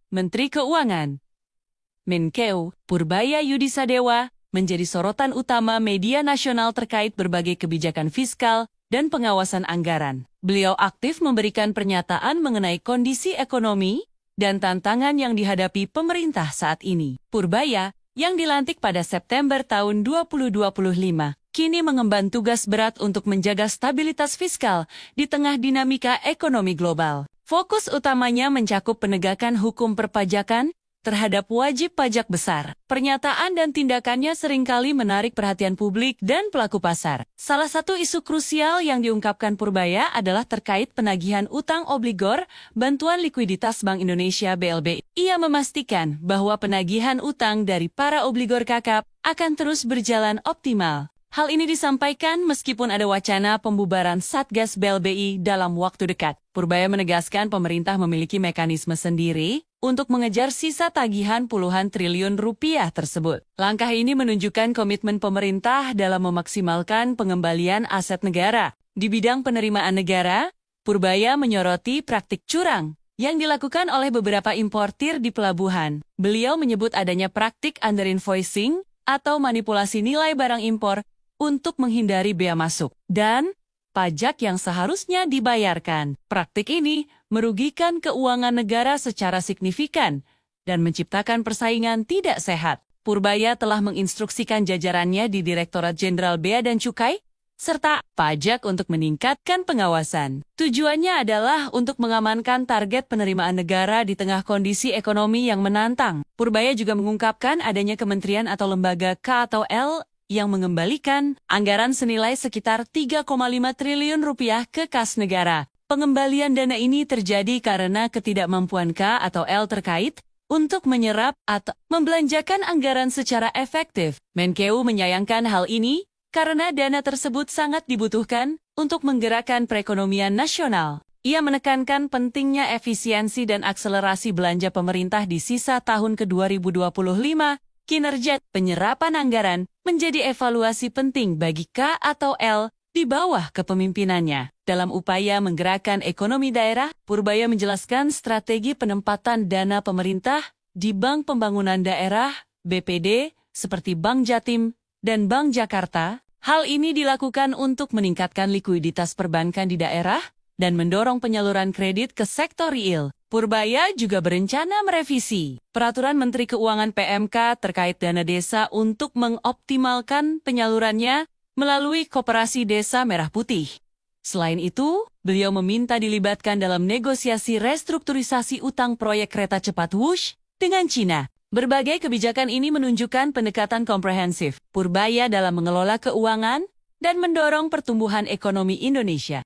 Menteri Keuangan Menkeu Purbaya Yudisadewa menjadi sorotan utama media nasional terkait berbagai kebijakan fiskal dan pengawasan anggaran. Beliau aktif memberikan pernyataan mengenai kondisi ekonomi dan tantangan yang dihadapi pemerintah saat ini. Purbaya, yang dilantik pada September tahun 2025, kini mengemban tugas berat untuk menjaga stabilitas fiskal di tengah dinamika ekonomi global. Fokus utamanya mencakup penegakan hukum perpajakan terhadap wajib pajak besar. Pernyataan dan tindakannya seringkali menarik perhatian publik dan pelaku pasar. Salah satu isu krusial yang diungkapkan Purbaya adalah terkait penagihan utang obligor Bantuan Likuiditas Bank Indonesia (BLBI). Ia memastikan bahwa penagihan utang dari para obligor KAKAP akan terus berjalan optimal. Hal ini disampaikan meskipun ada wacana pembubaran Satgas BLBI dalam waktu dekat. Purbaya menegaskan pemerintah memiliki mekanisme sendiri untuk mengejar sisa tagihan puluhan triliun rupiah tersebut. Langkah ini menunjukkan komitmen pemerintah dalam memaksimalkan pengembalian aset negara. Di bidang penerimaan negara, Purbaya menyoroti praktik curang yang dilakukan oleh beberapa importir di pelabuhan. Beliau menyebut adanya praktik underinvoicing atau manipulasi nilai barang impor untuk menghindari bea masuk dan pajak yang seharusnya dibayarkan. Praktik ini merugikan keuangan negara secara signifikan dan menciptakan persaingan tidak sehat. Purbaya telah menginstruksikan jajarannya di Direktorat Jenderal Bea dan Cukai serta pajak untuk meningkatkan pengawasan. Tujuannya adalah untuk mengamankan target penerimaan negara di tengah kondisi ekonomi yang menantang. Purbaya juga mengungkapkan adanya kementerian atau lembaga K atau L yang mengembalikan anggaran senilai sekitar 3,5 triliun rupiah ke kas negara. Pengembalian dana ini terjadi karena ketidakmampuan K atau L terkait untuk menyerap atau membelanjakan anggaran secara efektif. Menkeu menyayangkan hal ini karena dana tersebut sangat dibutuhkan untuk menggerakkan perekonomian nasional. Ia menekankan pentingnya efisiensi dan akselerasi belanja pemerintah di sisa tahun ke-2025. Kinerja penyerapan anggaran menjadi evaluasi penting bagi K atau L di bawah kepemimpinannya. Dalam upaya menggerakkan ekonomi daerah, Purbaya menjelaskan strategi penempatan dana pemerintah di Bank Pembangunan Daerah (BPD) seperti Bank Jatim dan Bank Jakarta. Hal ini dilakukan untuk meningkatkan likuiditas perbankan di daerah dan mendorong penyaluran kredit ke sektor real. Purbaya juga berencana merevisi Peraturan Menteri Keuangan PMK terkait dana desa untuk mengoptimalkan penyalurannya melalui Koperasi Desa Merah Putih. Selain itu, beliau meminta dilibatkan dalam negosiasi restrukturisasi utang proyek kereta cepat Wush dengan Cina. Berbagai kebijakan ini menunjukkan pendekatan komprehensif Purbaya dalam mengelola keuangan dan mendorong pertumbuhan ekonomi Indonesia.